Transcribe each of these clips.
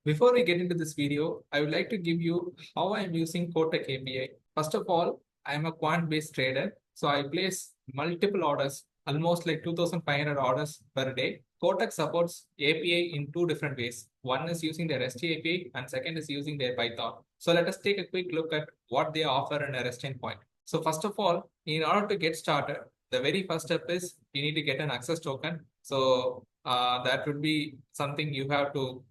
Before we get into this video, I would like to give you how I'm using Kotak API. First of all, I'm a quant-based trader, so I place multiple orders, almost like 2,500 orders per day. Kotak supports API in two different ways. One is using their REST API and second is using their Python. So let us take a quick look at what they offer in a REST endpoint. So first of all, in order to get started, the very first step is you need to get an access token. So that would be something you have to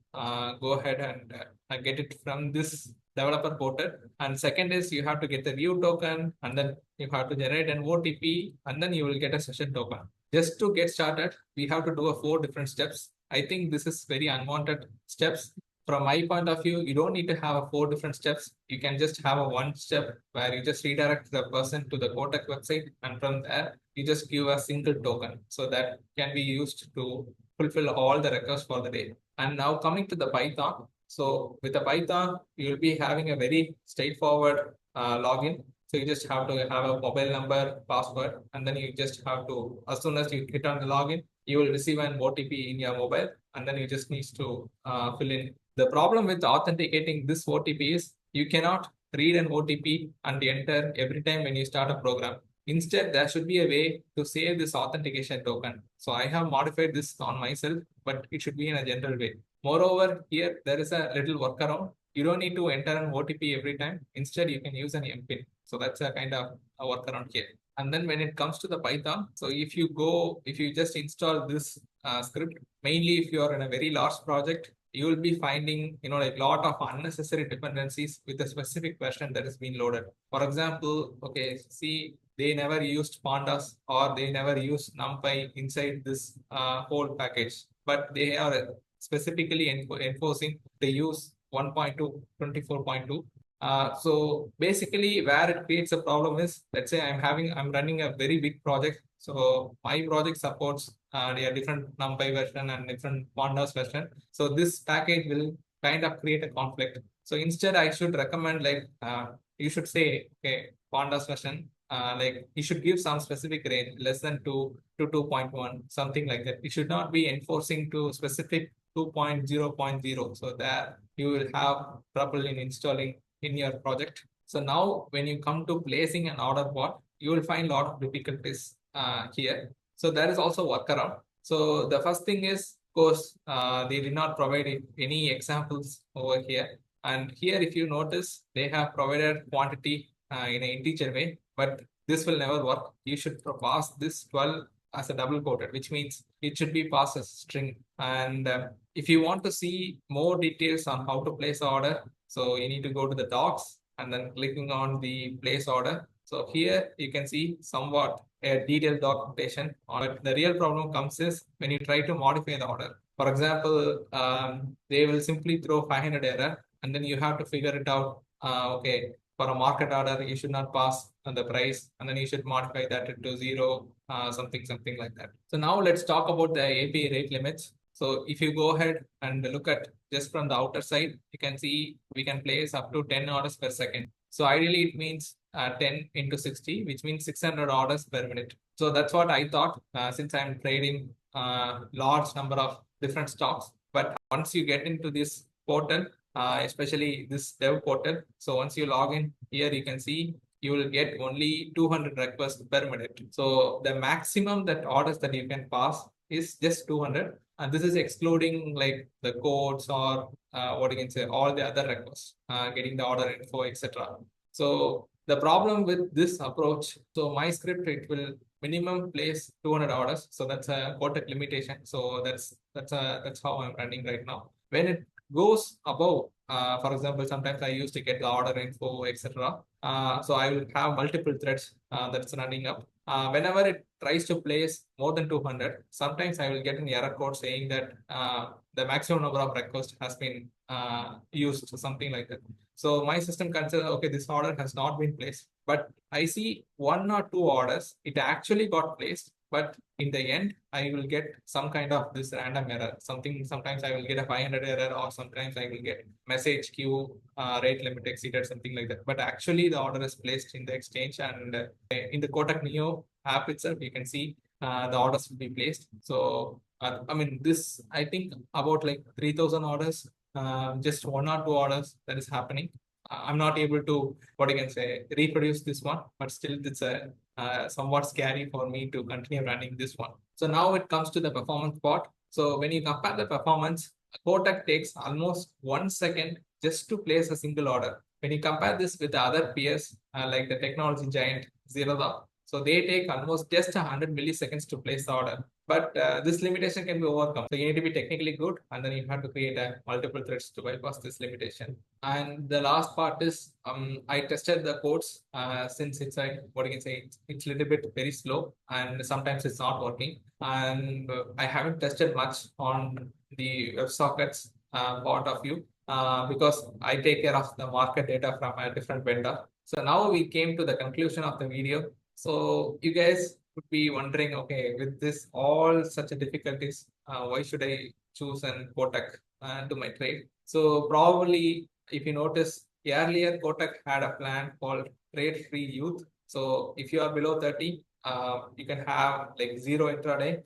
go ahead and get it from this developer portal. And second is you have to get the view token, and then you have to generate an OTP, and then you will get a session token. Just to get started, we have to do 4 different steps. I think this is very unwanted steps. From my point of view, you don't need to have 4 different steps. You can just have a one step where you just redirect the person to the Kotak website, and from there you just give a single token. So that can be used to fulfill all the requests for the day. And now coming to the Python. So with the Python, you'll be having a very straightforward login. So you just have to have a mobile number, password, and then you just have to, as soon as you hit on the login, you will receive an OTP in your mobile, and then you just need to fill in. The problem with authenticating this OTP is you cannot read an OTP and enter every time when you start a program. Instead, there should be a way to save this authentication token. So I have modified this on myself, but it should be in a general way. Moreover, here there is a little workaround. You don't need to enter an OTP every time. Instead, you can use an MPIN. So that's a kind of a workaround here. And then when it comes to the Python, so if you just install this script, mainly if you are in a very large project, you will be finding, like a lot of unnecessary dependencies with a specific version that has been loaded. For example, okay, see, they never used pandas or they never used NumPy inside this whole package, but they are specifically enforcing the use 1.2, 24.2. So basically where it creates a problem is, let's say I'm running a very big project. So my project supports a different NumPy version and different pandas version. So this package will kind of create a conflict. So instead I should recommend you should say, okay, pandas version, like you should give some specific range, less than 2 to 2.1, something like that. You should not be enforcing to specific 2.0.0. So there you will have trouble in installing in your project. So now when you come to placing an order bot, you will find a lot of difficulties here. So there is also workaround. So the first thing is, of course, they did not provide any examples over here. And here, if you notice, they have provided quantity in an integer way, but this will never work. You should pass this 12 as a double quoted, which means it should be passed as string. And if you want to see more details on how to place order, so you need to go to the docs and then clicking on the place order. So here you can see somewhat a detailed documentation. But the real problem comes is when you try to modify the order. For example, they will simply throw 500 error, and then you have to figure it out. Okay, for a market order, you should not pass on the price, and then you should modify that to 0, something like that. So now let's talk about the API rate limits. So if you go ahead and look at just from the outer side, you can see we can place up to 10 orders per second. So ideally it means 10 into 60, which means 600 orders per minute. So that's what I thought, since I'm trading large number of different stocks. But once you get into this portal, especially this dev portal, so once you log in here, you can see you will get only 200 requests per minute. So the maximum that orders that you can pass is just 200. And this is excluding like the codes or what you can say, all the other requests, getting the order info, etc. So the problem with this approach, so my script, it will minimum place 200 orders. So that's a Kotak limitation. So that's how I'm running right now. When it goes above, for example, sometimes I used to get the order info, etc. So I will have multiple threads that's running up. Whenever it tries to place more than 200, sometimes I will get an error code saying that the maximum number of requests has been used, something like that. So my system considers, okay, this order has not been placed, but I see 1 or 2 orders, it actually got placed, but in the end, I will get some kind of this random error. Sometimes I will get a 500 error, or sometimes I will get message queue rate limit exceeded, something like that. But actually, the order is placed in the exchange, and in the Kotak NEO app itself, you can see the orders will be placed. So I mean, this I think about like 3,000 orders just 1 or 2 orders that is happening. I'm not able to, what you can say, reproduce this one, but still it's a somewhat scary for me to continue running this one. So now it comes to the performance part. So when you compare the performance, Kotak takes almost 1 second just to place a single order. When you compare this with the other peers, like the technology giant Zerodha, so they take almost just 100 milliseconds to place the order. But this limitation can be overcome. So you need to be technically good, and then you have to create multiple threads to bypass this limitation. And the last part is I tested the codes since it's like what you can say, it's a little bit very slow, and sometimes it's not working. And I haven't tested much on the WebSockets part of view because I take care of the market data from a different vendor. So now we came to the conclusion of the video. So you guys would be wondering, okay, with this all such a difficulties, why should I choose an Kotak to my trade? So probably if you notice, earlier Kotak had a plan called Trade Free Youth. So if you are below 30, you can have like zero intraday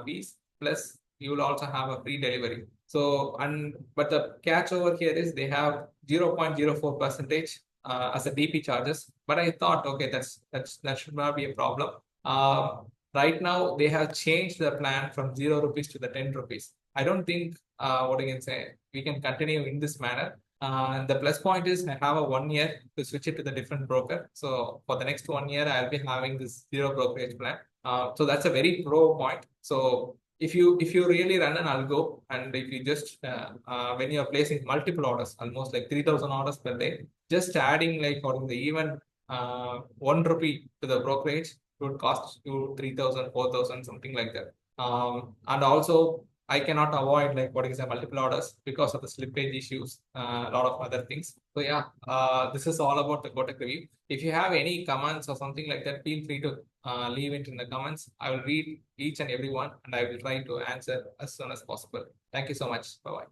fees, plus you will also have a free delivery. So but the catch over here is they have 0.04 percentage as a DP charges. But I thought, okay, that should not be a problem. Right now they have changed the plan from 0 rupees to the 10 rupees. I don't think what I can say, we can continue in this manner. The plus point is I have a 1 year to switch it to the different broker. So for the next 1 year, I'll be having this zero brokerage plan. So that's a very pro point. So if you really run an algo, and if you just when you are placing multiple orders, almost like 3,000 orders per day, just adding like or the even 1 rupee to the brokerage would cost you 3,000, 4,000, something like that. And also I cannot avoid like what is a multiple orders because of the slippage issues, a lot of other things. So yeah, this is all about the Kotak review. If you have any comments or something like that, feel free to leave it in the comments. I will read each and every one, and I will try to answer as soon as possible. Thank you so much. Bye bye.